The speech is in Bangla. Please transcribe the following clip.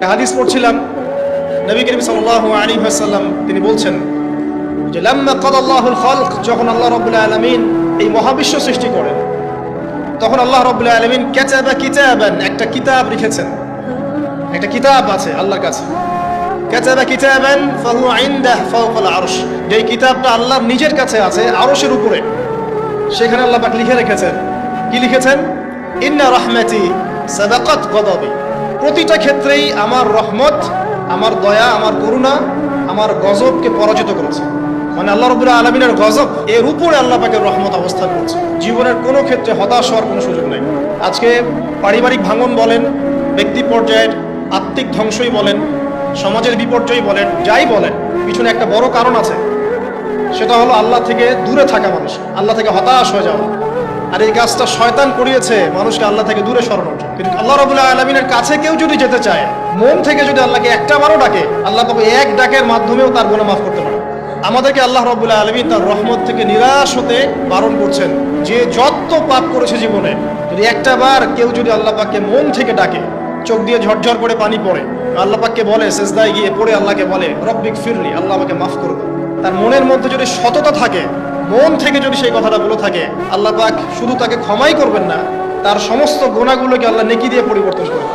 হাদিস পড়ছিলাম, নবী করিম সাল্লাল্লাহু আলাইহি ওয়াসাল্লাম তিনি বলছেন যে লাম্মা কাদাল্লাহুল খালক, যখন আল্লাহ রাব্বুল আলামিন এই মহাবিশ্ব সৃষ্টি করেন তখন আল্লাহ রাব্বুল আলামিন কাতাবা কিতাবান, একটা কিতাব লিখেছেন। একটা কিতাব আছে আল্লাহর কাছে, কাতাবা কিতাবান ফাহুয়া ইনদাহু ফাওকাল আরশ, যে কিতাবটা আল্লাহর নিজের কাছে আছে আরশের উপরে। সেখানে আল্লাহ পাক লিখে রেখেছেন, কি লিখেছেন? ইন্না রাহমাতি সাবাকাত গদাবি, প্রতিটা ক্ষেত্রেই আমার রহমত, আমার দয়া, আমার করুণা আমার গজবকে পরাজিত করেছে। মানে আল্লাহ রাব্বুল আলামিনের গজব এর উপরে আল্লাহ পাকের রহমত অবস্থান করছে। জীবনের কোনো ক্ষেত্রে হতাশ হওয়ার কোনো সুযোগ নেই। আজকে পারিবারিক ভাঙন বলেন, ব্যক্তি পর্যায়ের আত্মিক ধ্বংসই বলেন, সমাজের বিপর্যয় বলেন, যাই বলেন, পিছনে একটা বড় কারণ আছে। সেটা হলো আল্লাহ থেকে দূরে থাকা মানুষ, আল্লাহ থেকে হতাশ হয়ে যাওয়া। আর এই কাজটা শয়তান করিয়েছে মানুষকে আল্লাহ থেকে দূরে সরানোর জন্য। কিন্তু আল্লাহ রাব্বুল আলামিনের কাছে কেউ যদি যেতে চায়, মন থেকে যদি আল্লাহকে একটা বারও ডাকে, আল্লাহ পাক এক ডাকের মাধ্যমেও তার গুনাহ মাফ করতে পারে। আমাদেরকে আল্লাহ রাব্বুল আলামিন তার রহমত থেকে নিরাশ হতে বারণ করছেন। যে যত পাপ করেছে জীবনে, যদি একটা বার কেউ যদি আল্লাহ পাককে মন থেকে ডাকে, চোখ দিয়ে ঝরঝর করে পানি পড়ে, আল্লাহ পাককে বলে, সিজদায় গিয়ে পড়ে আল্লাহকে বলে রব্বিক ফিরলি, আল্লাহ আমাকে মাফ করে দাও, তার মনের মধ্যে যদি সততা থাকে, মন থেকে যদি সেই কথাটা বলে থাকে, আল্লাহ পাক শুধু তাকে ক্ষমাই করবেন না, তার সমস্ত গুনাহগুলোকে আল্লাহ নেকি দিয়ে পরিবর্তন করবেন।